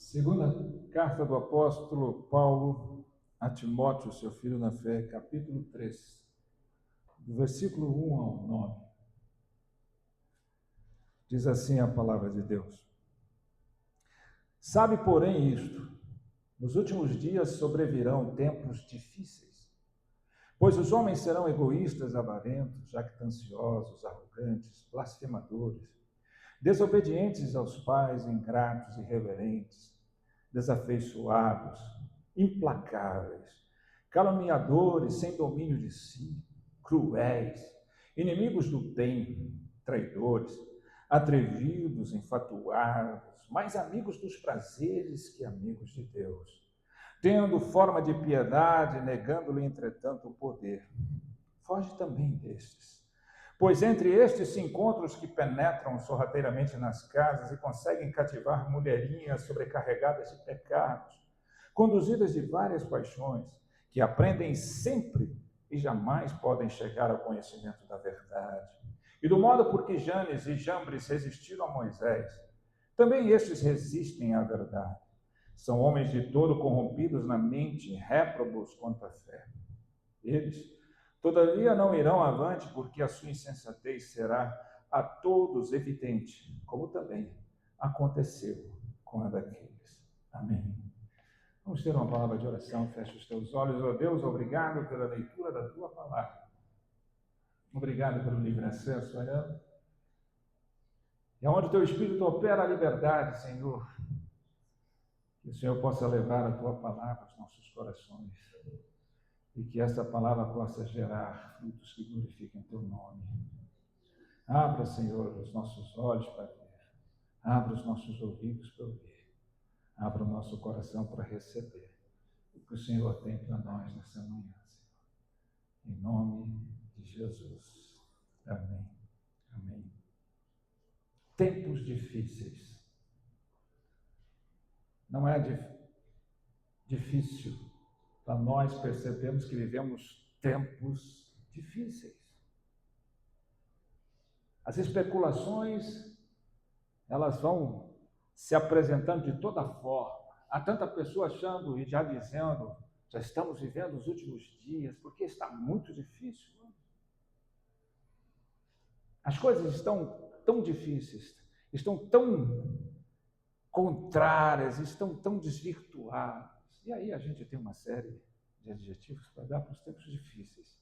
Segunda carta do apóstolo Paulo a Timóteo, seu filho na fé, capítulo 3, do versículo 1 ao 9. Diz assim a palavra de Deus. Sabe, porém, isto: nos últimos dias sobrevirão tempos difíceis, pois os homens serão egoístas, avarentos, jactanciosos, arrogantes, blasfemadores, desobedientes aos pais, ingratos, irreverentes, desafeiçoados, implacáveis, caluniadores, sem domínio de si, cruéis, inimigos do bem, traidores, atrevidos, enfatuados, mais amigos dos prazeres que amigos de Deus, tendo forma de piedade, negando-lhe, entretanto, o poder. Foge também destes. Pois entre estes se encontram os que penetram sorrateiramente nas casas e conseguem cativar mulherinhas sobrecarregadas de pecados, conduzidas de várias paixões, que aprendem sempre e jamais podem chegar ao conhecimento da verdade. E do modo por que Janes e Jambres resistiram a Moisés, também estes resistem à verdade. São homens de todo corrompidos na mente, réprobos quanto à fé. Eles, todavia, não irão avante, porque a sua insensatez será a todos evidente, como também aconteceu com a daqueles. Amém. Vamos ter uma palavra de oração. Fecha os teus olhos. Ó Deus, obrigado pela leitura da tua palavra. Obrigado pelo livre acesso a ela. E onde o teu Espírito opera a liberdade, Senhor, que o Senhor possa levar a tua palavra aos nossos corações. E que essa palavra possa gerar frutos que glorifiquem o teu nome. Abra, Senhor, os nossos olhos para ver. Abra os nossos ouvidos para ouvir. Abra o nosso coração para receber o que o Senhor tem para nós nessa manhã, Senhor. Em nome de Jesus. Amém. Amém. Tempos difíceis. Não é difícil. Para nós percebemos que vivemos tempos difíceis. As especulações, elas vão se apresentando de toda forma. Há tanta pessoa achando e já dizendo, já estamos vivendo os últimos dias, porque está muito difícil. As coisas estão tão difíceis, estão tão contrárias, estão tão desvirtuadas. E aí a gente tem uma série de adjetivos para dar para os tempos difíceis.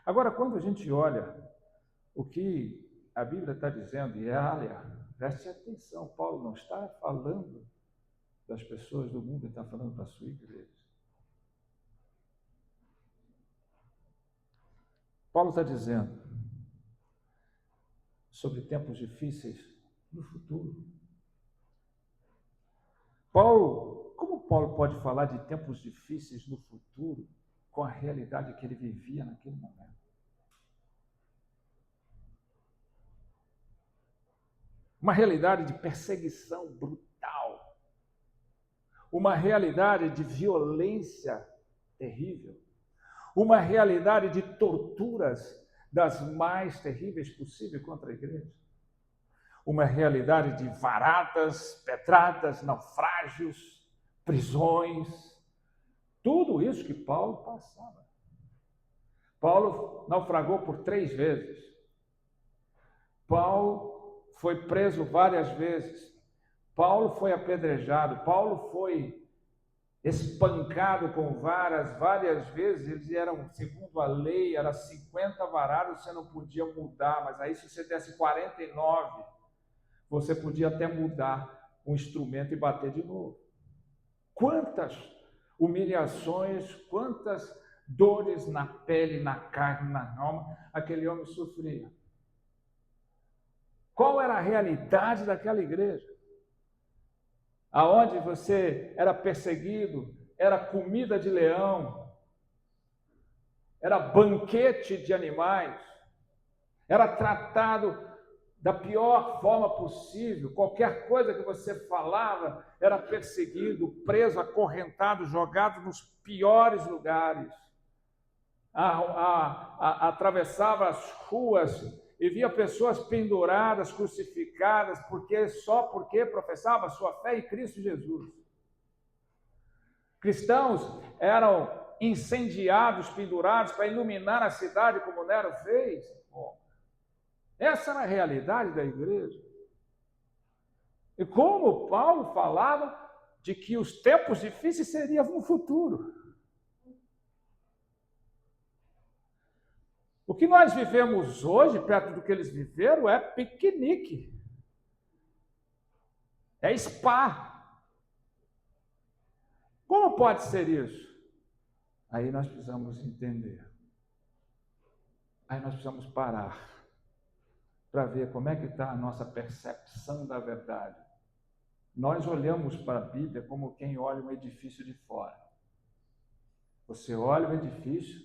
Agora, quando a gente olha o que a Bíblia está dizendo, e olha, preste atenção, Paulo não está falando das pessoas do mundo, ele está falando para a sua igreja. Paulo está dizendo sobre tempos difíceis no futuro. Como Paulo pode falar de tempos difíceis no futuro com a realidade que ele vivia naquele momento? Uma realidade de perseguição brutal, uma realidade de violência terrível, uma realidade de torturas das mais terríveis possíveis contra a igreja, uma realidade de varadas, pedradas, naufrágios, prisões, tudo isso que Paulo passava. Paulo naufragou por 3 vezes. Paulo foi preso várias vezes. Paulo foi apedrejado. Paulo foi espancado com varas várias vezes. Eles eram, segundo a lei, era 50 varadas, você não podia mudar, mas aí se você desse 49, você podia até mudar o instrumento e bater de novo. Quantas humilhações, quantas dores na pele, na carne, na alma, aquele homem sofria. Qual era a realidade daquela igreja? Aonde você era perseguido, era comida de leão, era banquete de animais, era tratado da pior forma possível. Qualquer coisa que você falava era perseguido, preso, acorrentado, jogado nos piores lugares. Atravessava as ruas e via pessoas penduradas, crucificadas, só porque professava a sua fé em Cristo Jesus. Cristãos eram incendiados, pendurados para iluminar a cidade como Nero fez. Bom, essa era a realidade da igreja. E como Paulo falava de que os tempos difíceis seriam no futuro. O que nós vivemos hoje, perto do que eles viveram, é piquenique. É spa. Como pode ser isso? Aí nós precisamos entender. Aí nós precisamos parar para ver como é que está a nossa percepção da verdade. Nós olhamos para a Bíblia como quem olha um edifício de fora. Você olha o edifício,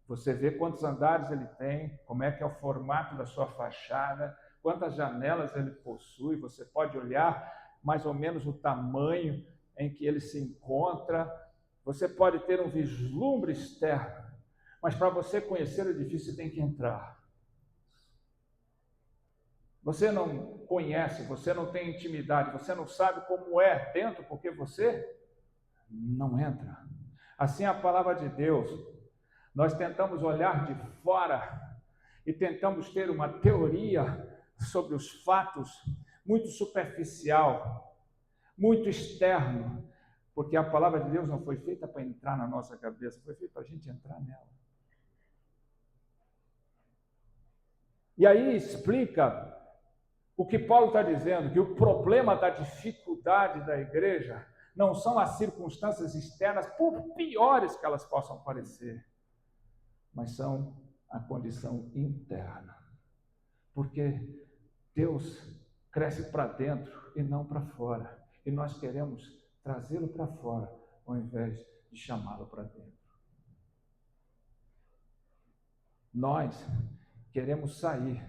você vê quantos andares ele tem, como é que é o formato da sua fachada, quantas janelas ele possui, você pode olhar mais ou menos o tamanho em que ele se encontra, você pode ter um vislumbre externo, mas para você conhecer o edifício, você tem que entrar. Você não conhece, você não tem intimidade, você não sabe como é dentro, porque você não entra. Assim é a palavra de Deus. Nós tentamos olhar de fora e tentamos ter uma teoria sobre os fatos muito superficial, muito externo, porque a palavra de Deus não foi feita para entrar na nossa cabeça, foi feita para a gente entrar nela. E aí explica o que Paulo está dizendo, que o problema da dificuldade da igreja não são as circunstâncias externas, por piores que elas possam parecer, mas são a condição interna. Porque Deus cresce para dentro e não para fora. E nós queremos trazê-lo para fora, ao invés de chamá-lo para dentro. Nós queremos sair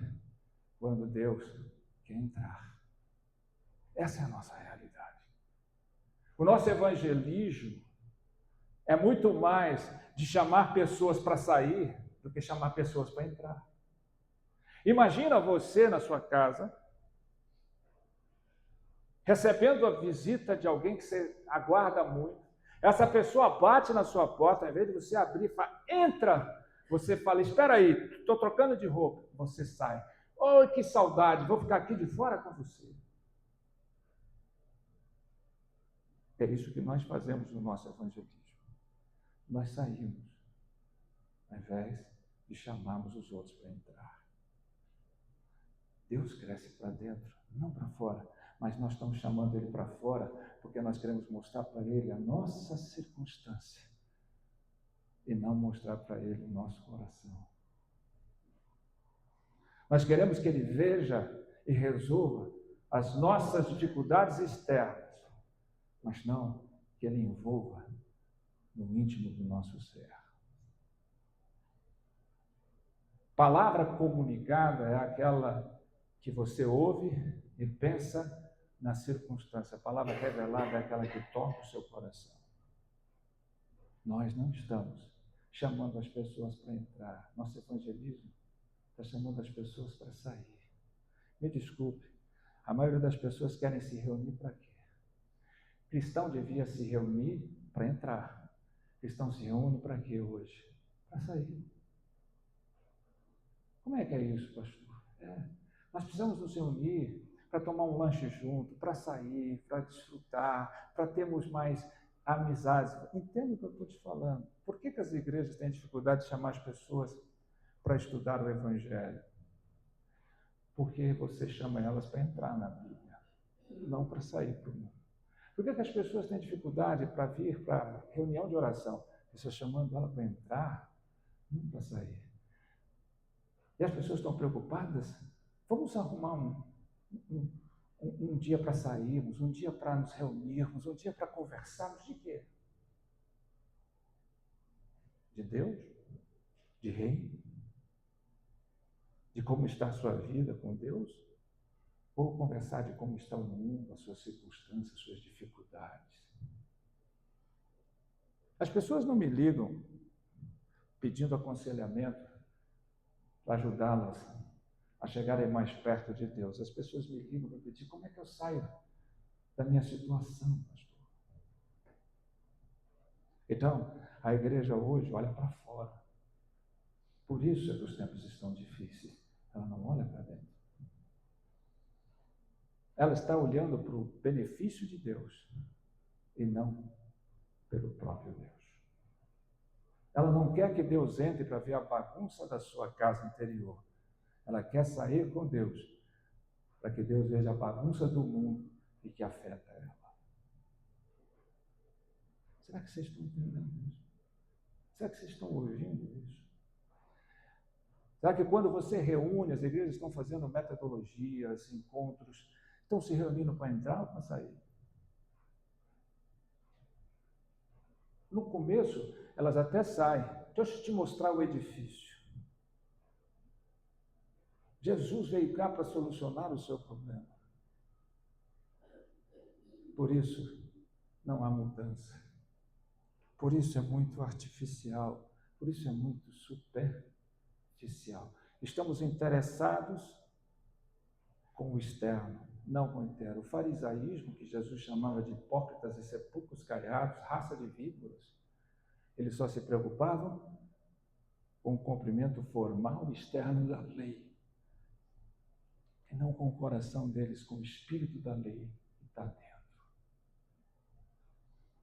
quando Deus quer entrar. Essa é a nossa realidade. O nosso evangelismo é muito mais de chamar pessoas para sair do que chamar pessoas para entrar. Imagina você na sua casa, recebendo a visita de alguém que você aguarda muito. Essa pessoa bate na sua porta, ao invés de você abrir e falar, entra, você fala, espera aí, estou trocando de roupa. Você sai. Oh, que saudade, vou ficar aqui de fora com você. É isso que nós fazemos no nosso evangelismo. Nós saímos, ao invés de chamarmos os outros para entrar. Deus cresce para dentro, não para fora, mas nós estamos chamando Ele para fora porque nós queremos mostrar para Ele a nossa circunstância e não mostrar para Ele o nosso coração. Nós queremos que Ele veja e resolva as nossas dificuldades externas, mas não que Ele envolva no íntimo do nosso ser. Palavra comunicada é aquela que você ouve e pensa na circunstância. A palavra revelada é aquela que toca o seu coração. Nós não estamos chamando as pessoas para entrar. Nosso evangelismo está chamando as pessoas para sair. Me desculpe, a maioria das pessoas querem se reunir para quê? Cristão devia se reunir para entrar. Cristão se reúne para quê hoje? Para sair. Como é que é isso, pastor? Nós precisamos nos reunir para tomar um lanche junto, para sair, para desfrutar, para termos mais amizades. Entende o que eu estou te falando? Por que as igrejas têm dificuldade de chamar as pessoas para estudar o Evangelho? Porque você chama elas para entrar na Bíblia, não para sair para o mundo. Por que as pessoas têm dificuldade para vir para a reunião de oração? Você chamando ela para entrar, não para sair. E as pessoas estão preocupadas? Vamos arrumar um dia para sairmos, um dia para nos reunirmos, um dia para conversarmos de quê? De Deus? De reino? De como está a sua vida com Deus? Ou conversar de como está o mundo, as suas circunstâncias, as suas dificuldades? As pessoas não me ligam pedindo aconselhamento para ajudá-las a chegarem mais perto de Deus. As pessoas me ligam para pedir como é que eu saio da minha situação, pastor. Então, a igreja hoje olha para fora. Por isso é que os tempos estão difíceis. Ela não olha para dentro. Ela está olhando para o benefício de Deus e não pelo próprio Deus. Ela não quer que Deus entre para ver a bagunça da sua casa interior. Ela quer sair com Deus para que Deus veja a bagunça do mundo e que afeta ela. Será que vocês estão entendendo isso? Será que vocês estão ouvindo isso? Será que quando você reúne, as igrejas estão fazendo metodologias, encontros, estão se reunindo para entrar ou para sair? No começo, elas até saem. Deixa eu te mostrar o edifício. Jesus veio cá para solucionar o seu problema. Por isso, não há mudança. Por isso é muito artificial. Por isso é muito superficial. Estamos interessados com o externo, não com o interno. O farisaísmo, que Jesus chamava de hipócritas e sepulcros caiados, raça de víboras, eles só se preocupavam com o cumprimento formal e externo da lei, e não com o coração deles, com o espírito da lei que está dentro.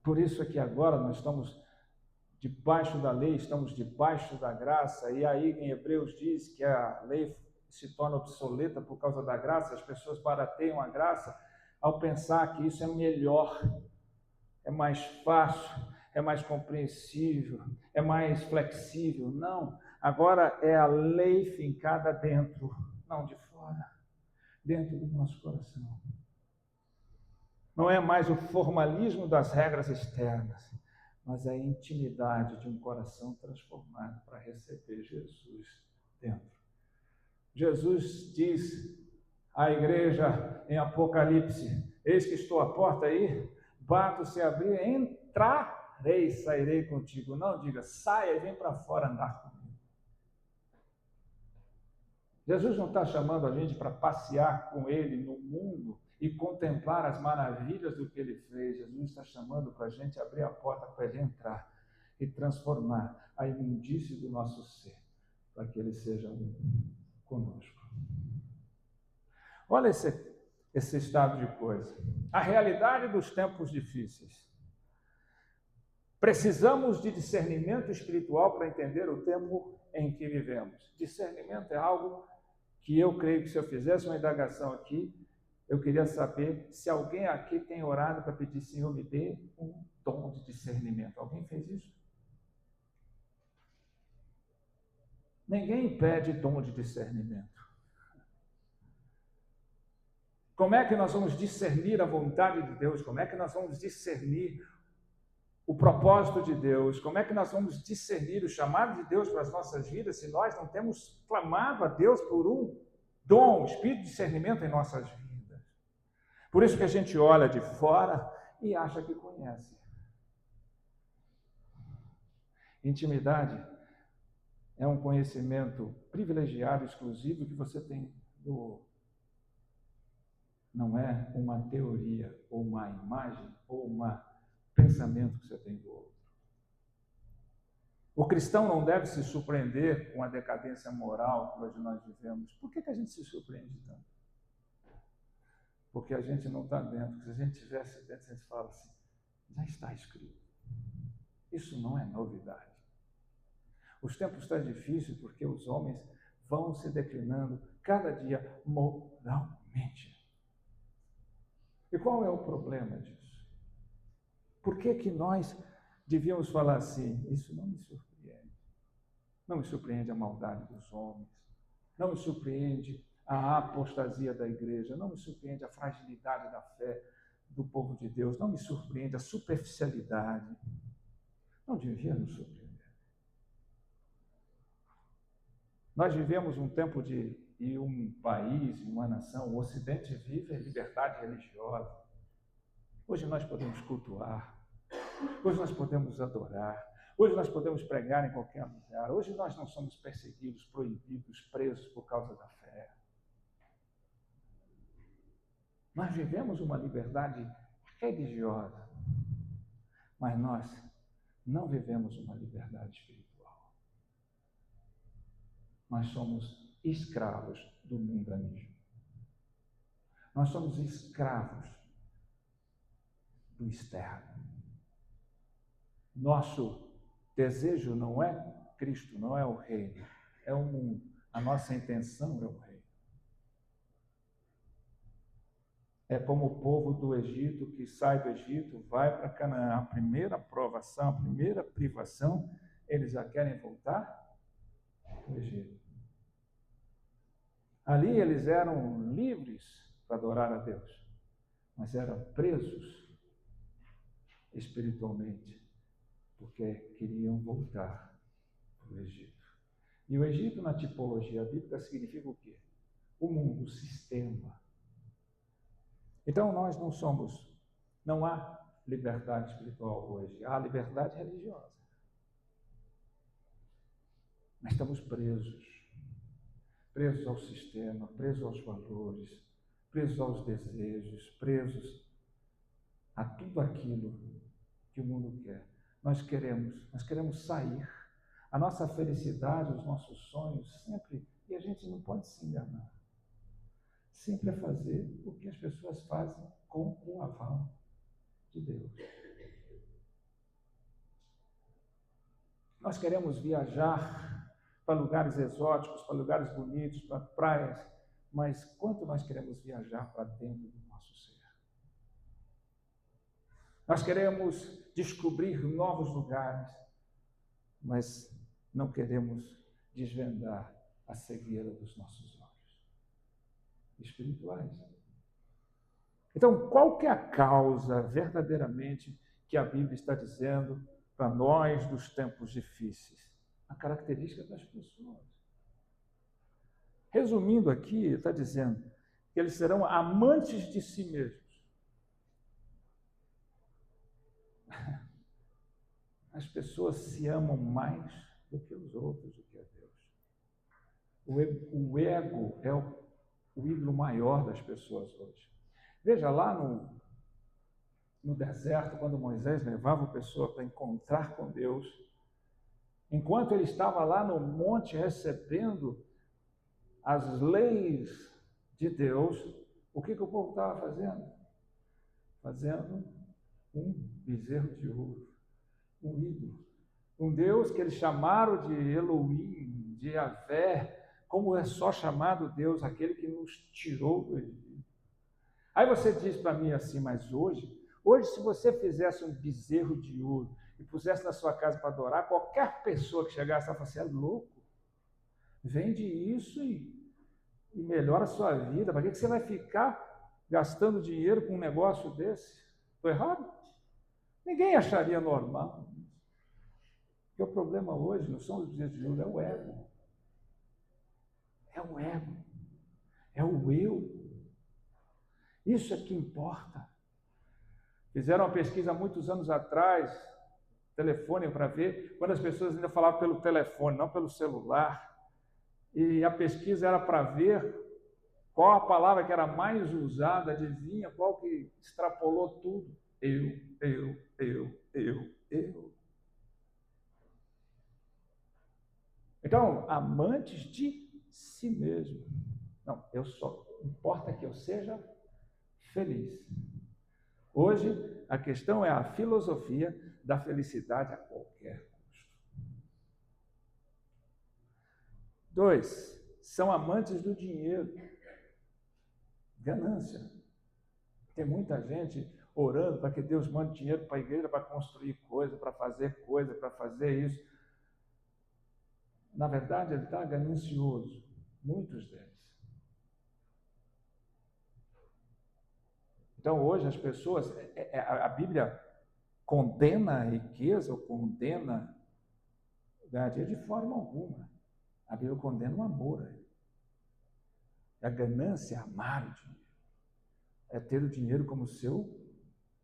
Por isso é que agora nós estamos debaixo da lei, estamos debaixo da graça, e aí em Hebreus diz que a lei se torna obsoleta por causa da graça, as pessoas barateiam a graça ao pensar que isso é melhor, é mais fácil, é mais compreensível, é mais flexível. Não, agora é a lei fincada dentro, não de fora, dentro do nosso coração. Não é mais o formalismo das regras externas, mas a intimidade de um coração transformado para receber Jesus dentro. Jesus diz à igreja em Apocalipse: eis que estou à porta aí, bato, se abrir, entrarei, sairei contigo. Não diga, saia e vem para fora andar comigo. Jesus não está chamando a gente para passear com ele no mundo e contemplar as maravilhas do que ele fez. Jesus está chamando para a gente abrir a porta para ele entrar e transformar a imundície do nosso ser, para que ele seja um conosco. Olha esse estado de coisa. A realidade dos tempos difíceis. Precisamos de discernimento espiritual para entender o tempo em que vivemos. Discernimento é algo que eu creio que, se eu fizesse uma indagação aqui, eu queria saber se alguém aqui tem orado para pedir: Senhor, me dê um dom de discernimento. Alguém fez isso? Ninguém pede dom de discernimento. Como é que nós vamos discernir a vontade de Deus? Como é que nós vamos discernir o propósito de Deus? Como é que nós vamos discernir o chamado de Deus para as nossas vidas se nós não temos clamado a Deus por um dom, um espírito de discernimento em nossas vidas? Por isso que a gente olha de fora e acha que conhece. Intimidade é um conhecimento privilegiado, exclusivo, que você tem do outro. Não é uma teoria, ou uma imagem, ou um pensamento que você tem do outro. O cristão não deve se surpreender com a decadência moral que hoje nós vivemos. Por que a gente se surpreende tanto? Porque a gente não está dentro. Se a gente estivesse dentro, a gente fala assim: já está escrito. Isso não é novidade. Os tempos estão difíceis porque os homens vão se declinando cada dia moralmente. E qual é o problema disso? Por que nós devíamos falar assim? Isso não me surpreende. Não me surpreende a maldade dos homens. Não me surpreende a apostasia da igreja. Não me surpreende a fragilidade da fé do povo de Deus. Não me surpreende a superficialidade. Não devia nos surpreender. Nós vivemos um tempo e um país, uma nação, o Ocidente vive a liberdade religiosa. Hoje nós podemos cultuar, hoje nós podemos adorar, hoje nós podemos pregar em qualquer lugar, hoje nós não somos perseguidos, proibidos, presos por causa da fé. Nós vivemos uma liberdade religiosa, mas nós não vivemos uma liberdade espiritual. Nós somos escravos do mundanismo. Nós somos escravos do externo. Nosso desejo não é Cristo, não é o reino, é o mundo. A nossa intenção é o reino. É como o povo do Egito que sai do Egito, vai para Canaã. A primeira provação, a primeira privação, eles já querem voltar para o Egito. Ali eles eram livres para adorar a Deus, mas eram presos espiritualmente, porque queriam voltar para o Egito. E o Egito, na tipologia bíblica, significa o quê? O mundo, o sistema. Então, nós não há liberdade espiritual hoje, há liberdade religiosa. Mas estamos presos ao sistema, presos aos valores, presos aos desejos, presos a tudo aquilo que o mundo quer. Nós queremos sair. A nossa felicidade, os nossos sonhos, sempre, e a gente não pode se enganar, sempre é fazer o que as pessoas fazem com o aval de Deus. Nós queremos viajar para lugares exóticos, para lugares bonitos, para praias, mas quanto nós queremos viajar para dentro do nosso ser? Nós queremos descobrir novos lugares, mas não queremos desvendar a cegueira dos nossos olhos espirituais. Então, qual que é a causa verdadeiramente que a Bíblia está dizendo para nós dos tempos difíceis? A característica das pessoas. Resumindo aqui, está dizendo que eles serão amantes de si mesmos. As pessoas se amam mais do que os outros, do que a Deus. O ego é o ídolo maior das pessoas hoje. Veja lá no deserto, quando Moisés levava a pessoa para encontrar com Deus, enquanto ele estava lá no monte recebendo as leis de Deus, o que o povo estava fazendo? Fazendo um bezerro de ouro, um ídolo. Um Deus que eles chamaram de Elohim, de Yahvé, como é só chamado Deus, aquele que nos tirou do Egito. Aí você diz para mim assim, mas hoje se você fizesse um bezerro de ouro e pusesse na sua casa para adorar, qualquer pessoa que chegasse e falasse, você é louco, vende isso e melhora a sua vida, para que você vai ficar gastando dinheiro com um negócio desse? Estou errado? Ninguém acharia normal. Porque o problema hoje não são os bezerros de ouro, é o ego. É o ego. É o eu. Isso é que importa. Fizeram uma pesquisa há muitos anos atrás, telefone para ver, quando as pessoas ainda falavam pelo telefone, não pelo celular. E a pesquisa era para ver qual a palavra que era mais usada, adivinha qual que extrapolou tudo? Eu. Então, amantes de si mesmo. Não, importa que eu seja feliz. Hoje, a questão é a filosofia da felicidade a qualquer custo. 2, são amantes do dinheiro. Ganância. Tem muita gente orando para que Deus mande dinheiro para a igreja para construir coisa, para fazer isso. Na verdade, ele está ganancioso. Muitos deles. Então, hoje, as pessoas, a Bíblia condena a riqueza ou condena ganhar dinheiro de forma alguma. A Bíblia condena o amor. A ganância é amar o dinheiro. É ter o dinheiro como seu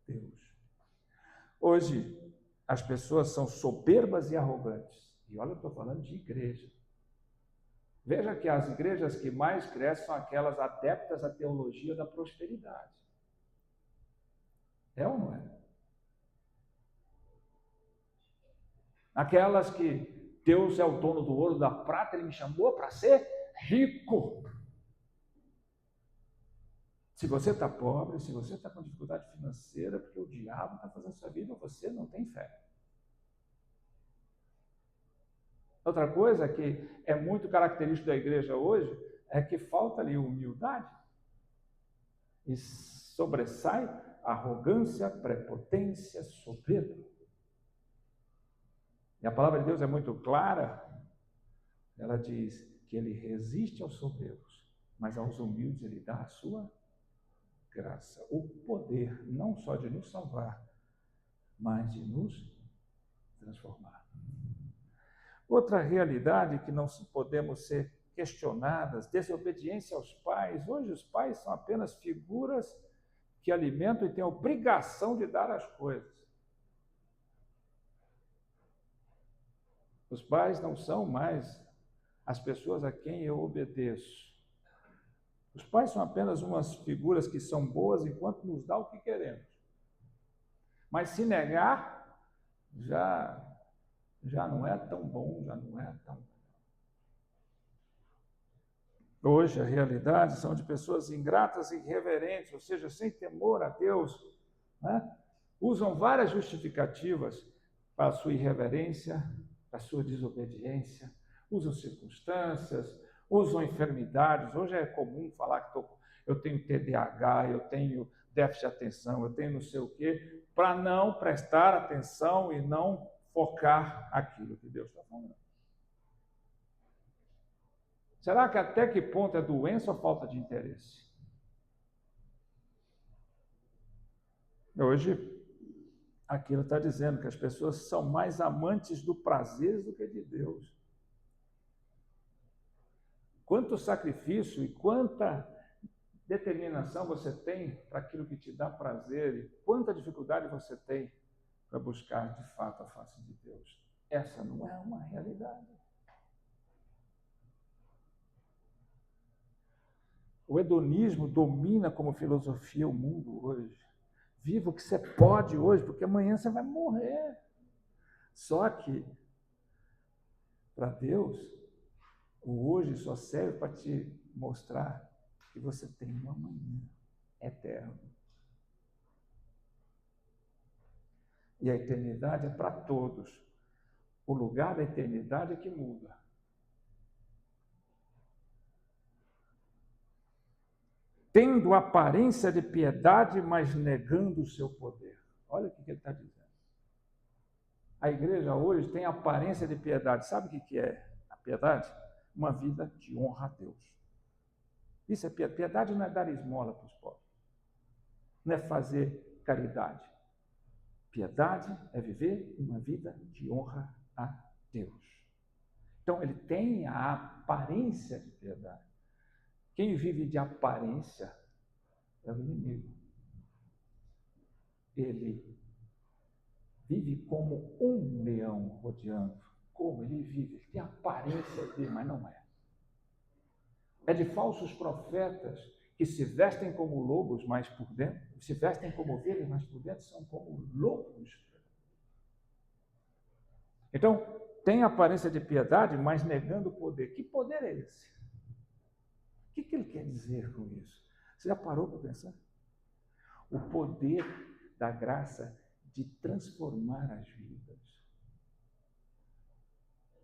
Deus. Hoje, as pessoas são soberbas e arrogantes. E olha, eu estou falando de igreja. Veja que as igrejas que mais crescem são aquelas adeptas à teologia da prosperidade. É ou não é? Aquelas que Deus é o dono do ouro, da prata, Ele me chamou para ser rico. Se você está pobre, se você está com dificuldade financeira, porque o diabo está fazendo sua vida, você não tem fé. Outra coisa que é muito característica da igreja hoje é que falta ali humildade e sobressai arrogância, prepotência, soberba. E a palavra de Deus é muito clara. Ela diz que Ele resiste aos soberbos, mas aos humildes Ele dá a sua graça, o poder não só de nos salvar, mas de nos transformar. Outra realidade que não podemos ser questionadas, desobediência aos pais. Hoje os pais são apenas figuras que alimentam e têm a obrigação de dar as coisas. Os pais não são mais as pessoas a quem eu obedeço. Os pais são apenas umas figuras que são boas enquanto nos dá o que queremos. Mas se negar, já não é tão bom, já não é tão... Hoje, a realidade são de pessoas ingratas e irreverentes, ou seja, sem temor a Deus, né? Usam várias justificativas para a sua irreverência, para a sua desobediência, usam circunstâncias, usam enfermidades. Hoje é comum falar que eu tenho TDAH, eu tenho déficit de atenção, eu tenho não sei o quê, para não prestar atenção e não focar aquilo que Deus está falando. Será que até que ponto é doença ou falta de interesse? Hoje, aquilo está dizendo que as pessoas são mais amantes do prazer do que de Deus. Quanto sacrifício e quanta determinação você tem para aquilo que te dá prazer e quanta dificuldade você tem para buscar de fato a face de Deus. Essa não é uma realidade. O hedonismo domina como filosofia o mundo hoje. Viva o que você pode hoje, porque amanhã você vai morrer. Só que, para Deus, o hoje só serve para te mostrar que você tem um amanhã eterno. E a eternidade é para todos. O lugar da eternidade é que muda. Tendo aparência de piedade, mas negando o seu poder. Olha o que ele está dizendo. A igreja hoje tem aparência de piedade. Sabe o que é a piedade? Uma vida que honra a Deus. Isso é piedade. Piedade não é dar esmola para os pobres. Não é fazer caridade. Piedade é viver uma vida que honra a Deus. Então, ele tem a aparência de piedade. Quem vive de aparência é o inimigo. Ele vive como um leão rodeando. Como ele vive? Ele tem a aparência dele, mas não é. É de falsos profetas que se vestem como lobos, mas por dentro, se vestem como ovelhas, mas por dentro são como lobos. Então, tem aparência de piedade, mas negando o poder. Que poder é esse? O que ele quer dizer com isso? Você já parou para pensar? O poder da graça de transformar as vidas.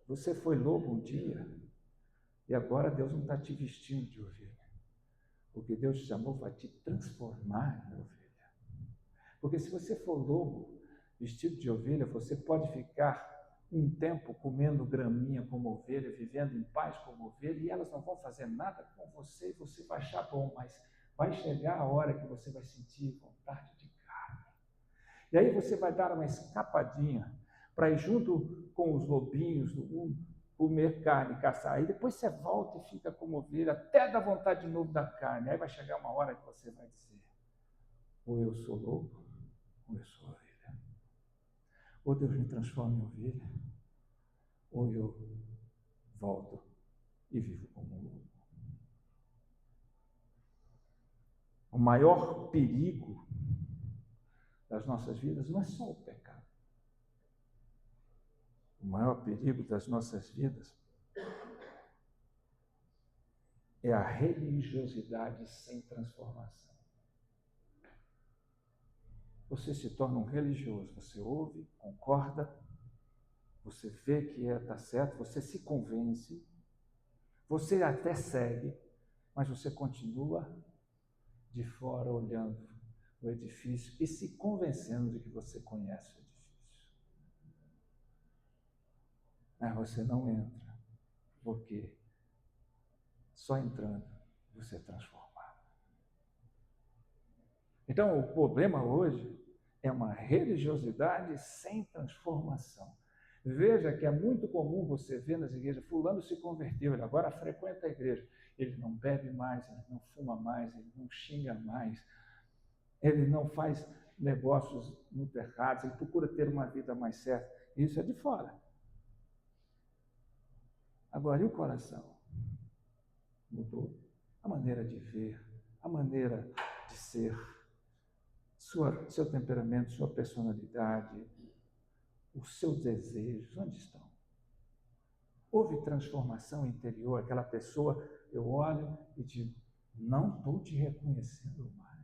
Você foi lobo um dia e agora Deus não está te vestindo de ovelha. O que Deus te chamou vai te transformar em ovelha. Porque se você for lobo vestido de ovelha, você pode ficar um tempo comendo graminha como ovelha, vivendo em paz como ovelha, e elas não vão fazer nada com você, e você vai achar bom, mas vai chegar a hora que você vai sentir vontade de carne. E aí você vai dar uma escapadinha para ir junto com os lobinhos do mundo, comer carne, caçar. Aí depois você volta e fica como ovelha, até dar vontade de novo da carne. Aí vai chegar uma hora que você vai dizer, ou eu sou lobo, ou eu sou ovelha. Ou Deus me transforma em ovelha, ou eu volto e vivo como um lobo. O maior perigo das nossas vidas não é só o pecado. O maior perigo das nossas vidas é a religiosidade sem transformação. Você se torna um religioso, você ouve, concorda, você vê que está certo, você se convence, você até segue, mas você continua de fora olhando o edifício e se convencendo de que você conhece o edifício. Mas você não entra, porque só entrando você é transformado. Então, o problema hoje é uma religiosidade sem transformação. Veja que é muito comum você ver nas igrejas, fulano se converteu, ele agora frequenta a igreja. Ele não bebe mais, ele não fuma mais, ele não xinga mais, ele não faz negócios muito errados, ele procura ter uma vida mais certa. Isso é de fora. Agora, e o coração? Mudou a maneira de ver, a maneira de ser, seu temperamento, sua personalidade, os seus desejos, onde estão? Houve transformação interior, aquela pessoa, eu olho e digo, não estou te reconhecendo mais.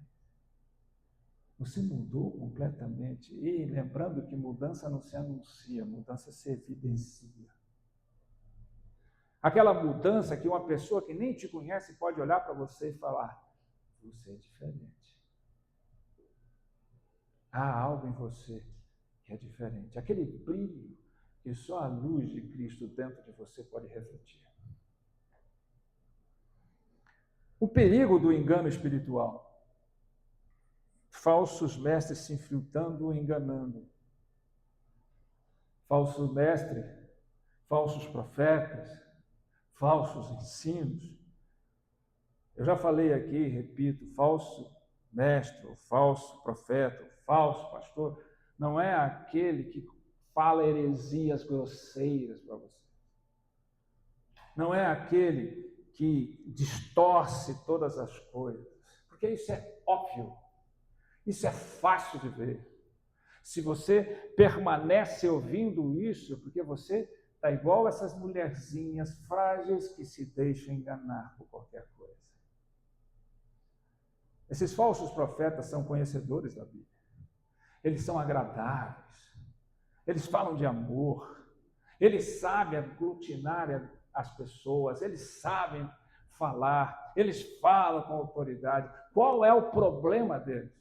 Você mudou completamente. E lembrando que mudança não se anuncia, mudança se evidencia. Aquela mudança que uma pessoa que nem te conhece pode olhar para você e falar, você é diferente. Há algo em você que é diferente. Aquele brilho que só a luz de Cristo dentro de você pode refletir. O perigo do engano espiritual. Falsos mestres se infiltrando e enganando. Falso mestre, falsos profetas, falsos ensinos. Eu já falei aqui, repito, falso mestre, o falso profeta, o falso pastor, não é aquele que fala heresias grosseiras para você. Não é aquele que distorce todas as coisas, porque isso é óbvio, isso é fácil de ver. Se você permanece ouvindo isso, porque você está igual essas mulherzinhas frágeis que se deixam enganar por qualquer coisa. Esses falsos profetas são conhecedores da Bíblia. Eles são agradáveis. Eles falam de amor. Eles sabem aglutinar as pessoas. Eles sabem falar. Eles falam com autoridade. Qual é o problema deles?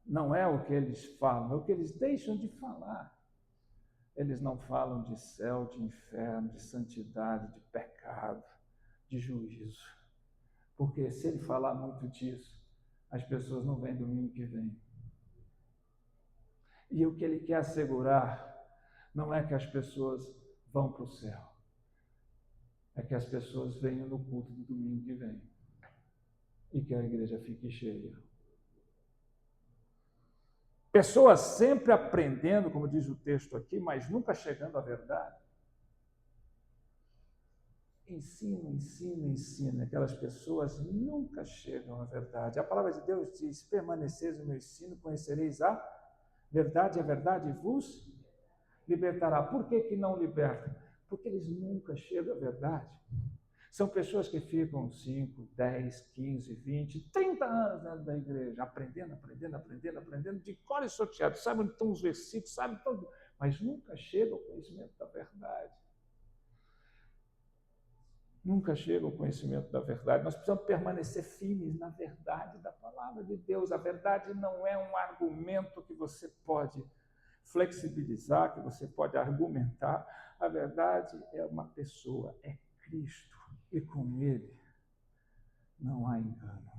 Não é o que eles falam, é o que eles deixam de falar. Eles não falam de céu, de inferno, de santidade, de pecado, de juízo. Porque se ele falar muito disso, as pessoas não vêm domingo que vem. E o que ele quer assegurar não é que as pessoas vão para o céu, é que as pessoas venham no culto do domingo que vem e que a igreja fique cheia. Pessoas sempre aprendendo, como diz o texto aqui, mas nunca chegando à verdade. Ensina. Aquelas pessoas nunca chegam à verdade. A palavra de Deus diz, permaneceis no meu ensino, conhecereis a verdade vos libertará. Por que não liberta? Porque eles nunca chegam à verdade. São pessoas que ficam 5, 10, 15, 20, 30 anos dentro da igreja, aprendendo, de cor e salteado, sabem onde estão os versículos, sabem tudo, mas nunca chegam ao conhecimento da verdade. Nunca chegam ao conhecimento da verdade. Nós precisamos permanecer firmes na verdade da palavra de Deus. A verdade não é um argumento que você pode flexibilizar, que você pode argumentar. A verdade é uma pessoa, é Cristo. E com Ele não há engano.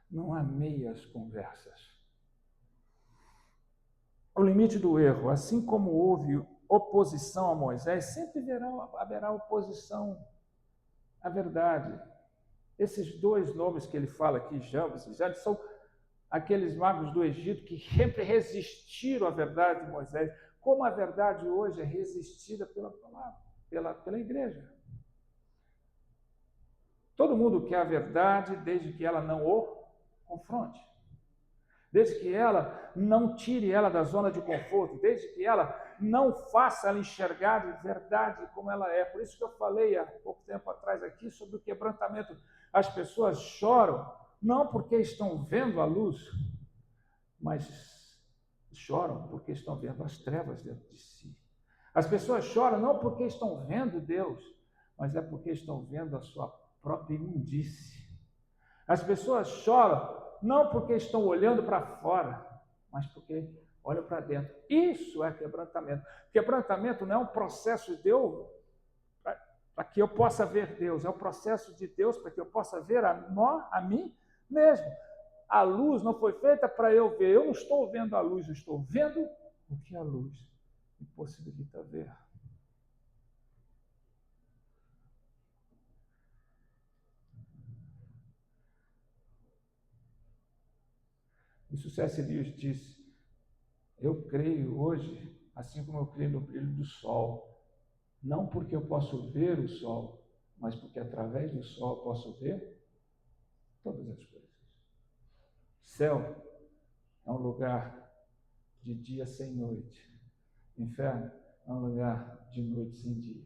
Não há meias conversas. O limite do erro, assim como houve oposição a Moisés, sempre haverá oposição à verdade. Esses dois nomes que ele fala aqui, Jambres e Jane, são aqueles magos do Egito que sempre resistiram à verdade de Moisés, como a verdade hoje é resistida pela palavra, pela igreja. Todo mundo quer a verdade desde que ela não o confronte. desde que ela não tire ela da zona de conforto, desde que ela não faça ela enxergar de verdade como ela é. Por isso que eu falei há pouco tempo atrás aqui sobre o quebrantamento. As pessoas choram não porque estão vendo a luz, mas choram porque estão vendo as trevas dentro de si. As pessoas choram não porque estão vendo Deus, mas é porque estão vendo a sua própria imundície. As pessoas choram não porque estão olhando para fora, mas porque olham para dentro. Isso é quebrantamento. Quebrantamento não é um processo de Deus para que eu possa ver Deus, é o processo de Deus para que eu possa ver a mim mesmo. A luz não foi feita para eu ver, eu não estou vendo a luz, eu estou vendo o que a luz me possibilita ver. Isso C.S. Lewis disse: eu creio hoje, assim como eu creio no brilho do sol, não porque eu posso ver o sol, mas porque através do sol eu posso ver todas as coisas. Céu é um lugar de dia sem noite. Inferno é um lugar de noite sem dia.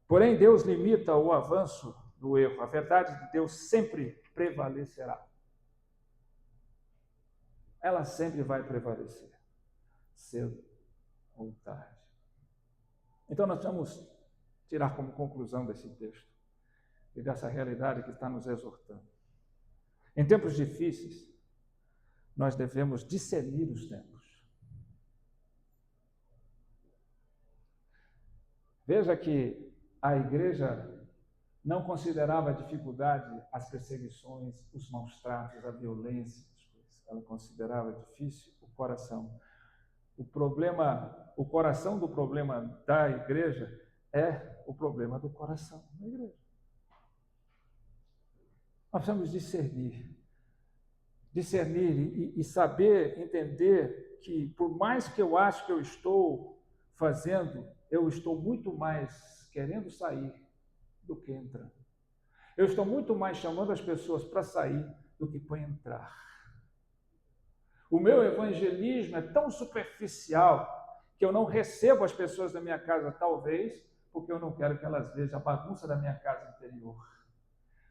Porém, Deus limita o avanço do erro. A verdade de Deus sempre prevalecerá. Ela sempre vai prevalecer, cedo ou tarde. Então, nós vamos tirar como conclusão desse texto e dessa realidade que está nos exortando. Em tempos difíceis, nós devemos discernir os tempos. Veja que a igreja não considerava a dificuldade as perseguições, os maus tratos, a violência. Ela considerava difícil o coração. O coração do problema da igreja é o problema do coração da igreja. Nós precisamos discernir e saber, entender que, por mais que eu acho que eu estou fazendo, eu estou muito mais querendo sair do que entrar. Eu estou muito mais chamando as pessoas para sair do que para entrar. O meu evangelismo é tão superficial que eu não recebo as pessoas da minha casa, talvez, porque eu não quero que elas vejam a bagunça da minha casa interior.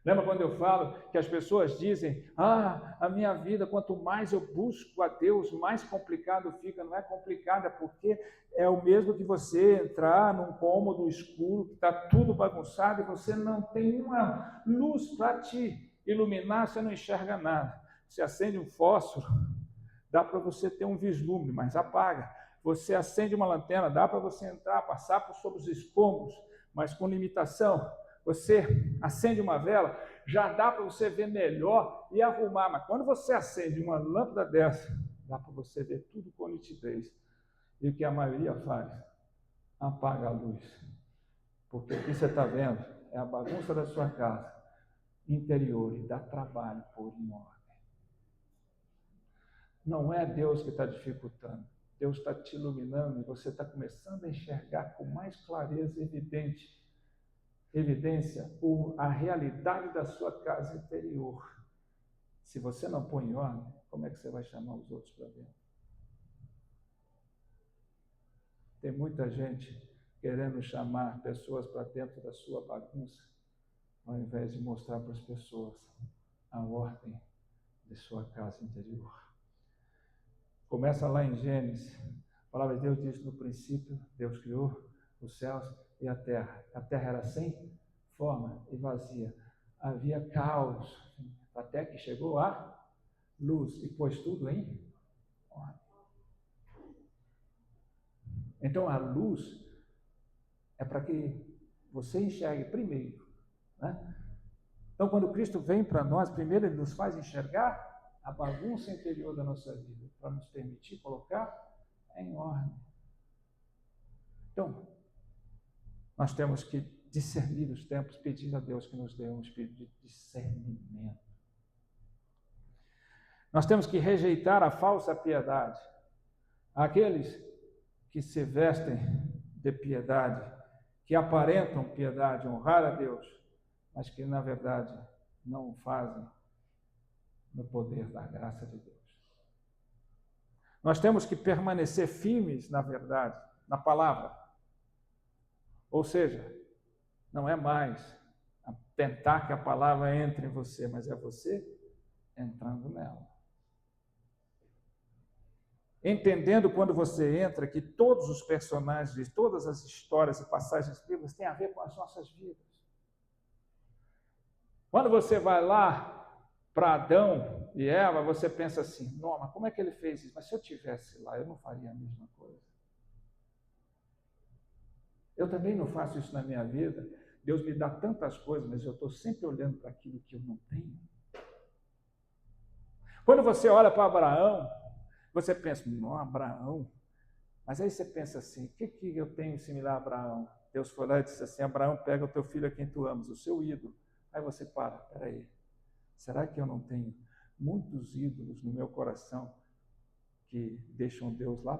Lembra quando eu falo que as pessoas dizem: a minha vida, quanto mais eu busco a Deus, mais complicado fica. Não é complicado, é porque é o mesmo que você entrar num cômodo escuro, que está tudo bagunçado e você não tem uma luz para te iluminar, você não enxerga nada. Você acende um fósforo, dá para você ter um vislumbre, mas apaga. Você acende uma lanterna, dá para você entrar, passar por sobre os escombros, mas com limitação. Você acende uma vela, já dá para você ver melhor e arrumar, mas quando você acende uma lâmpada dessa, dá para você ver tudo com nitidez. E o que a maioria faz? Apaga a luz. Porque o que você está vendo é a bagunça da sua casa interior e dá trabalho pôr em ordem. Não é Deus que está dificultando. Deus está te iluminando e você está começando a enxergar com mais clareza evidência a realidade da sua casa interior. Se você não põe em ordem, como é que você vai chamar os outros para dentro? Tem muita gente querendo chamar pessoas para dentro da sua bagunça, ao invés de mostrar para as pessoas a ordem de sua casa interior. Começa lá em Gênesis. A palavra de Deus diz: no princípio, Deus criou os céus e a terra. A terra era sem forma e vazia. Havia caos, até que chegou a luz e pôs tudo em ordem. Então, a luz é para que você enxergue primeiro, né? Então, quando Cristo vem para nós, primeiro Ele nos faz enxergar a bagunça interior da nossa vida, para nos permitir colocar em ordem. Então, nós temos que discernir os tempos, pedindo a Deus que nos dê um espírito de discernimento. Nós temos que rejeitar a falsa piedade. Aqueles que se vestem de piedade, que aparentam piedade, honrar a Deus, mas que, na verdade, não o fazem no poder da graça de Deus. Nós temos que permanecer firmes na verdade, na palavra. Ou seja, não é mais tentar que a palavra entre em você, mas é você entrando nela. Entendendo quando você entra que todos os personagens, todas as histórias e passagens bíblicas têm a ver com as nossas vidas. Quando você vai lá para Adão e Eva, você pensa assim, não, mas como é que ele fez isso? Mas se eu estivesse lá, eu não faria a mesma coisa. Eu também não faço isso na minha vida. Deus me dá tantas coisas, mas eu estou sempre olhando para aquilo que eu não tenho. Quando você olha para Abraão, você pensa, não, Abraão. Mas aí você pensa assim, o que eu tenho similar a Abraão? Deus foi lá e disse assim, Abraão, pega o teu filho a quem tu amas, o seu ídolo. Aí você para, peraí, será que eu não tenho muitos ídolos no meu coração que deixam Deus lá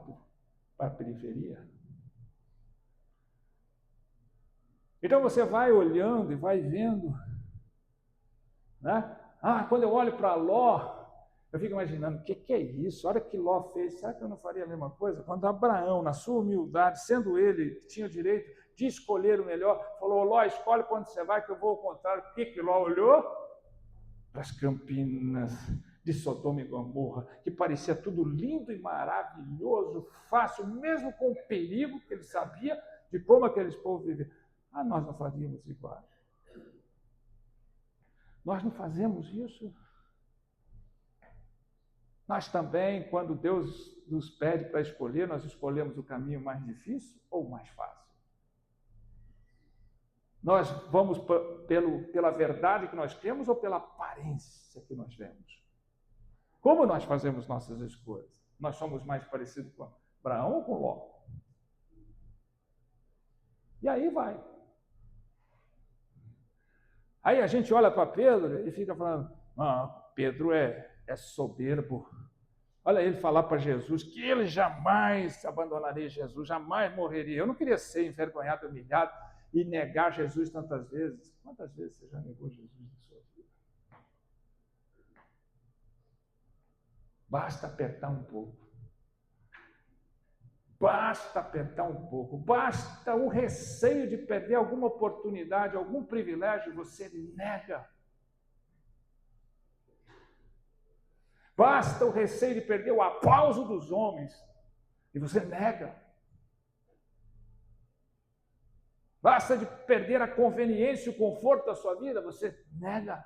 para a periferia? Então você vai olhando e vai vendo, né? Quando eu olho para Ló, eu fico imaginando, o que é isso? Olha o que Ló fez, será que eu não faria a mesma coisa? Quando Abraão, na sua humildade, sendo ele, tinha o direito de escolher o melhor, falou, Ló, escolhe para onde você vai, que eu vou ao contrário. O que Ló olhou? Para as campinas de Sodoma e Gomorra, que parecia tudo lindo e maravilhoso, fácil, mesmo com o perigo que ele sabia de como aqueles povos viviam. Nós não faríamos igual. Nós não fazemos isso. Nós também, quando Deus nos pede para escolher, nós escolhemos o caminho mais difícil ou mais fácil. Nós vamos pela verdade que nós temos ou pela aparência que nós vemos? Como nós fazemos nossas escolhas? Nós somos mais parecidos com Abraão ou com Ló? E aí vai. Aí a gente olha para Pedro e fica falando, Pedro é soberbo. Olha ele falar para Jesus que ele jamais abandonaria Jesus, jamais morreria. Eu não queria ser envergonhado, humilhado e negar Jesus tantas vezes. Quantas vezes você já negou Jesus na sua vida? Basta apertar um pouco. Basta apertar um pouco. Basta o receio de perder alguma oportunidade, algum privilégio, você nega. Basta o receio de perder o aplauso dos homens e você nega. Basta de perder a conveniência e o conforto da sua vida, você nega.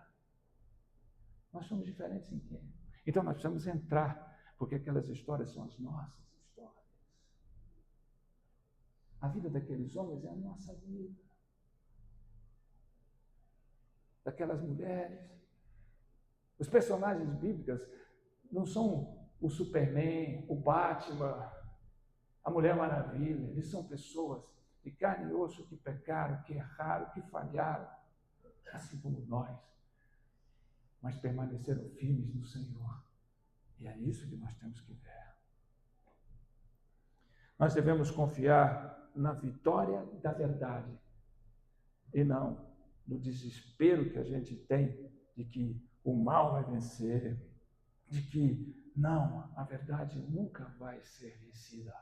Nós somos diferentes em quê? Então nós precisamos entrar, porque aquelas histórias são as nossas histórias. A vida daqueles homens é a nossa vida. Daquelas mulheres. Os personagens bíblicos não são o Superman, o Batman, a Mulher Maravilha. Eles são pessoas de carne e osso que pecaram, que erraram, que falharam, assim como nós. Mas permaneceram firmes no Senhor. E é isso que nós temos que ver. Nós devemos confiar na vitória da verdade e não no desespero que a gente tem de que o mal vai vencer, de que não, a verdade nunca vai ser vencida.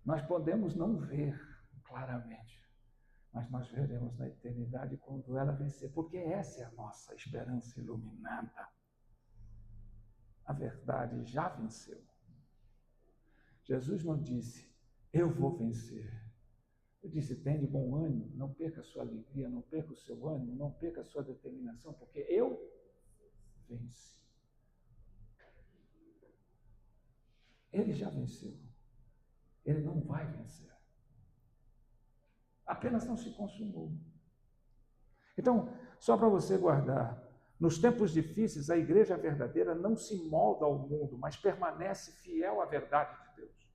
Nós podemos não ver claramente, mas nós veremos na eternidade quando ela vencer, porque essa é a nossa esperança iluminada. A verdade já venceu. Jesus não disse, eu vou vencer. Ele disse, tem de bom ânimo, não perca a sua alegria, não perca o seu ânimo, não perca a sua determinação, porque eu venci. Ele já venceu. Ele não vai vencer. Apenas não se consumou. Então, só para você guardar, nos tempos difíceis, a igreja verdadeira não se molda ao mundo, mas permanece fiel à verdade de Deus.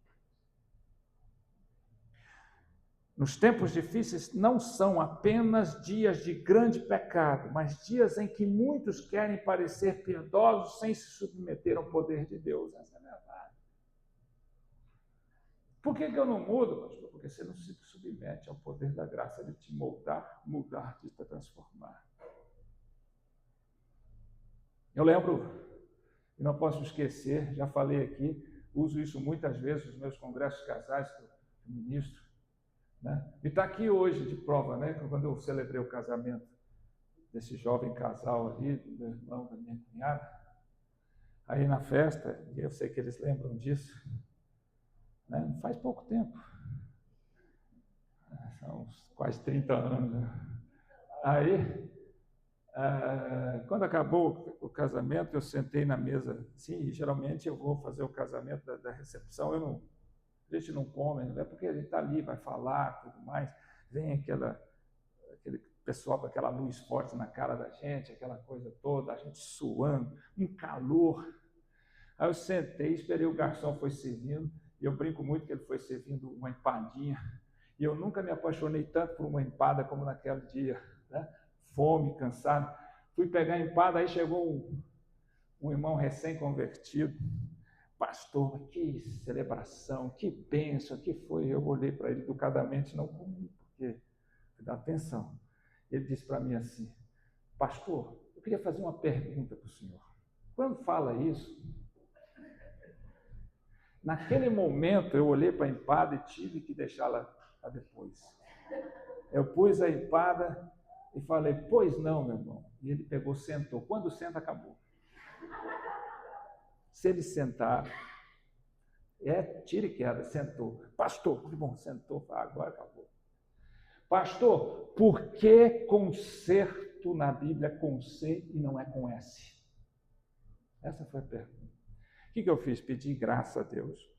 Nos tempos difíceis não são apenas dias de grande pecado, mas dias em que muitos querem parecer piedosos sem se submeter ao poder de Deus. Essa é a verdade. Por que eu não mudo, pastor? Porque você não se submete ao poder da graça de te moldar, mudar, de te transformar. Eu lembro, e não posso esquecer, já falei aqui, uso isso muitas vezes nos meus congressos casais, que eu ministro, né? E está aqui hoje de prova, né? Quando eu celebrei o casamento desse jovem casal ali, do meu irmão, da minha cunhada, aí na festa, e eu sei que eles lembram disso, né? Não faz pouco tempo, são uns quase 30 anos. Né? Aí, quando acabou o casamento, eu sentei na mesa, sim, geralmente eu vou fazer o casamento da recepção, a gente não come, não é porque a gente está ali, vai falar, tudo mais, vem aquele pessoal com aquela luz forte na cara da gente, aquela coisa toda, a gente suando, um calor. Aí eu sentei, esperei, o garçom foi servindo, e eu brinco muito que ele foi servindo uma empadinha, e eu nunca me apaixonei tanto por uma empada como naquele dia, né? Fome, cansado. Fui pegar a empada, aí chegou um irmão recém-convertido. Pastor, que celebração, que bênção, que foi? Eu olhei para ele educadamente, não comi, porque dá atenção. Ele disse para mim assim: pastor, eu queria fazer uma pergunta para o senhor. Quando fala isso, naquele momento eu olhei para a empada e tive que deixá-la para depois. Eu pus a empada e falei: pois não, meu irmão. E ele pegou, sentou. Quando senta, acabou. Se ele sentar, tira e queda, sentou. Pastor, que bom, sentou, agora acabou. Pastor, por que conserto na Bíblia é com C e não é com S? Essa foi a pergunta. O que eu fiz? Pedi graça a Deus.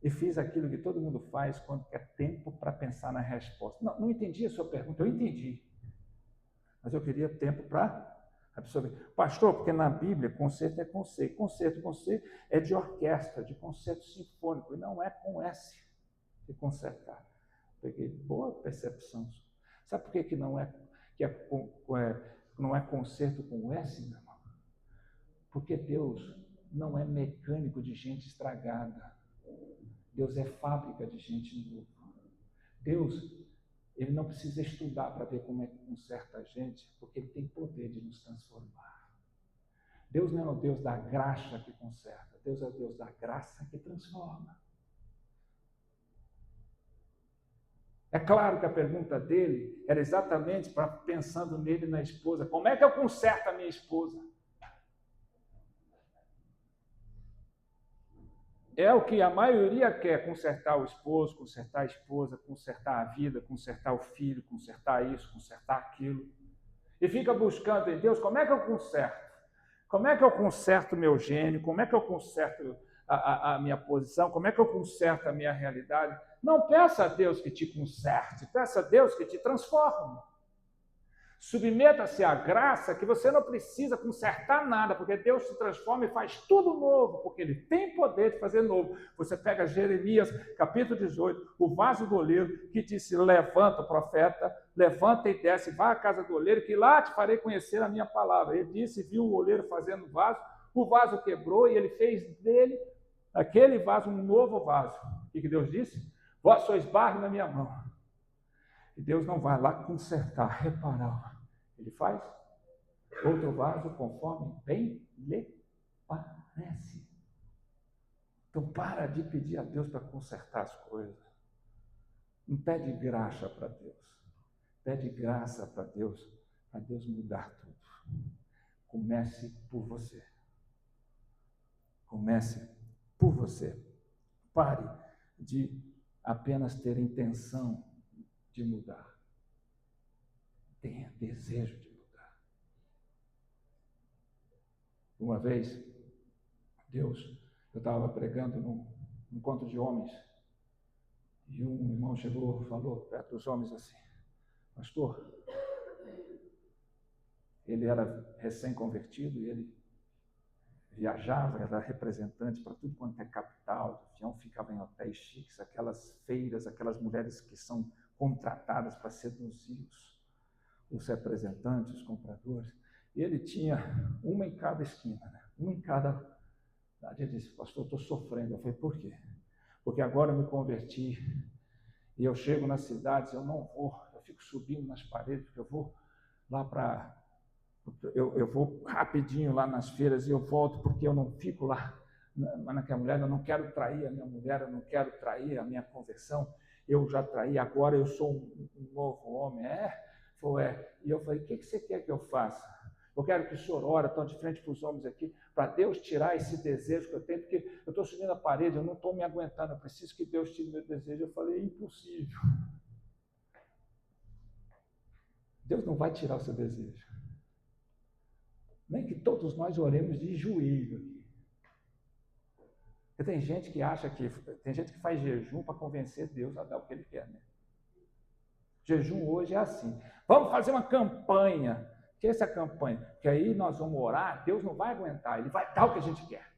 E fiz aquilo que todo mundo faz quando quer tempo para pensar na resposta. Não entendi a sua pergunta, eu entendi. Mas eu queria tempo para absorver. Pastor, porque na Bíblia concerto é com C. Concerto com C é de orquestra, de concerto sinfônico, e não é com S de concertar. Peguei boa percepção. Sabe por que não é concerto com S, meu irmão? Porque Deus não é mecânico de gente estragada. Deus é fábrica de gente nova. Deus, ele não precisa estudar para ver como é que conserta a gente, porque ele tem poder de nos transformar. Deus não é o Deus da graxa que conserta, Deus é o Deus da graça que transforma. É claro que a pergunta dele era exatamente pensando nele e na esposa. Como é que eu conserto a minha esposa? É o que a maioria quer: consertar o esposo, consertar a esposa, consertar a vida, consertar o filho, consertar isso, consertar aquilo. E fica buscando em Deus: como é que eu conserto? Como é que eu conserto o meu gênio? Como é que eu conserto a minha posição? Como é que eu conserto a minha realidade? Não peça a Deus que te conserte, peça a Deus que te transforme. Submeta-se à graça, que você não precisa consertar nada, porque Deus se transforma e faz tudo novo, porque Ele tem poder de fazer novo. Você pega Jeremias, capítulo 18, o vaso do oleiro, que disse: levanta, profeta, levanta e desce, vá à casa do oleiro, que lá te farei conhecer a minha palavra. Ele disse, viu o oleiro fazendo o vaso quebrou e ele fez dele, aquele vaso, um novo vaso. O que Deus disse? Vós sois barro na minha mão. E Deus não vai lá consertar, reparar. Ele faz outro vaso conforme bem lhe parece. Então, para de pedir a Deus para consertar as coisas. Não pede graça para Deus. Pede graça para Deus mudar tudo. Comece por você. Comece por você. Pare de apenas ter intenção de mudar. Tenha desejo de mudar. Uma vez, eu estava pregando num encontro de homens, e um irmão chegou e falou perto dos homens assim: pastor, ele era recém-convertido e ele viajava, era representante para tudo quanto é capital, o avião ficava em hotéis chiques, aquelas feiras, aquelas mulheres que são contratadas para seduzir os representantes, os compradores, e ele tinha uma em cada esquina, né? Uma em cada. Ele disse: pastor, estou sofrendo. Eu falei: por quê? Porque agora eu me converti E eu chego nas cidades, eu não vou, eu fico subindo nas paredes, porque eu vou lá para... Eu vou rapidinho lá nas feiras e eu volto, porque eu não fico lá naquela mulher, eu não quero trair a minha mulher, eu não quero trair a minha conversão, eu já traí, agora eu sou um novo homem. Foi. E eu falei, o que você quer que eu faça? Eu quero que o senhor ore, estou de frente para os homens aqui, para Deus tirar esse desejo que eu tenho, porque eu estou subindo a parede, eu não estou me aguentando, eu preciso que Deus tire meu desejo. Eu falei, impossível. Deus não vai tirar o seu desejo. Nem que todos nós oremos de joelho aqui. Porque tem gente que faz jejum para convencer Deus a dar o que Ele quer, né? Jejum hoje é assim. Vamos fazer uma campanha. O que é essa campanha? Porque aí nós vamos orar, Deus não vai aguentar, Ele vai dar o que a gente quer.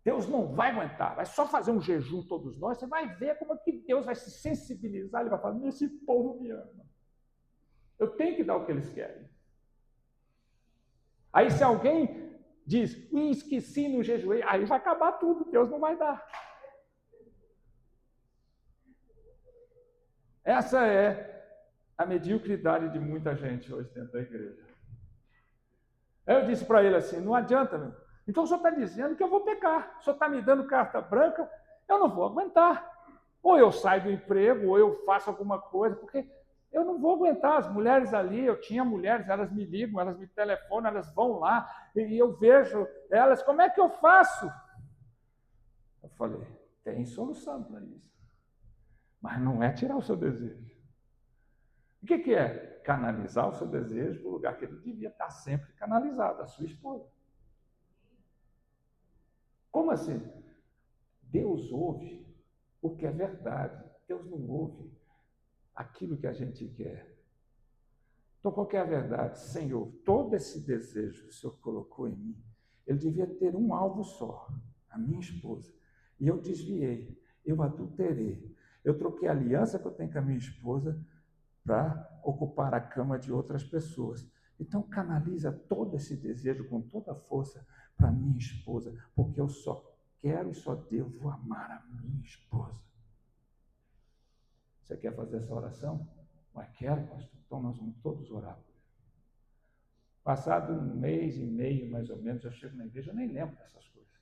Deus não vai aguentar, vai só fazer um jejum todos nós, você vai ver como é que Deus vai se sensibilizar, Ele vai falar, esse povo me ama. Eu tenho que dar o que eles querem. Aí se alguém diz, esqueci no jejum, aí vai acabar tudo, Deus não vai dar. Essa é a mediocridade de muita gente hoje dentro da igreja. Eu disse para ele assim, não adianta, meu. Então o senhor está dizendo que eu vou pecar, o senhor está me dando carta branca, eu não vou aguentar. Ou eu saio do emprego, ou eu faço alguma coisa, porque eu não vou aguentar. As mulheres ali, eu tinha mulheres, elas me ligam, elas me telefonam, elas vão lá, e eu vejo elas, como é que eu faço? Eu falei, tem solução para isso. Mas não é tirar o seu desejo. O que é? Canalizar o seu desejo para o lugar que ele devia estar sempre canalizado, a sua esposa. Como assim? Deus ouve o que é verdade. Deus não ouve aquilo que a gente quer. Então, qual que é a verdade? Senhor, todo esse desejo que o Senhor colocou em mim, ele devia ter um alvo só, a minha esposa. E eu desviei, eu adulterei. Eu troquei a aliança que eu tenho com a minha esposa para ocupar a cama de outras pessoas. Então, canaliza todo esse desejo com toda a força para a minha esposa, porque eu só quero e só devo amar a minha esposa. Você quer fazer essa oração? Mas quero, pastor. Então nós vamos todos orar. Passado 1 mês e meio, mais ou menos, eu chego na igreja, eu nem lembro dessas coisas.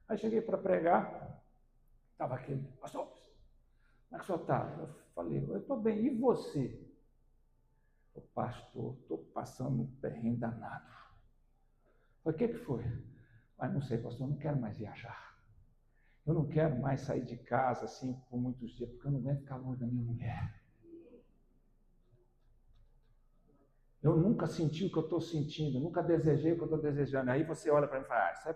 Aí cheguei para pregar, estava aquele, pastor, como é que o senhor está? Eu falei, eu estou bem, e você? O pastor, estou passando um perrengue danado. Eu falei, o que foi? Mas não sei, pastor, eu não quero mais viajar. Eu não quero mais sair de casa assim por muitos dias, porque eu não aguento ficar longe da minha mulher. Eu nunca senti o que eu estou sentindo, nunca desejei o que eu estou desejando. Aí você olha para mim e fala, isso é?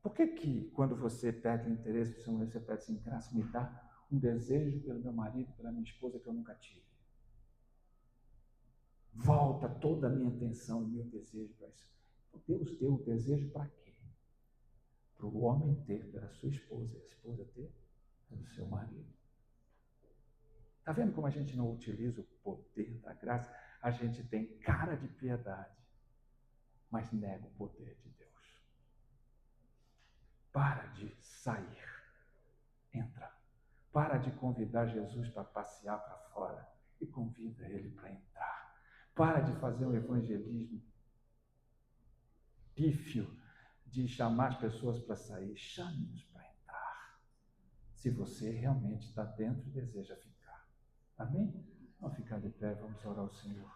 Por que quando você perde o interesse do seu marido, você pede assim, graça, me dá um desejo pelo meu marido, pela minha esposa que eu nunca tive? Volta toda a minha atenção e meu desejo para isso. Deus deu o desejo para quê? Para o homem ter pela sua esposa, e a esposa ter pelo seu marido. Está vendo como a gente não utiliza o poder da graça? A gente tem cara de piedade, mas nega o poder de Deus. Para de sair, entra. Para de convidar Jesus para passear para fora e convida ele para entrar. Para de fazer um evangelismo pífio, de chamar as pessoas para sair. Chame-nos para entrar. Se você realmente está dentro e deseja ficar. Amém? Vamos ficar de pé, vamos orar ao Senhor.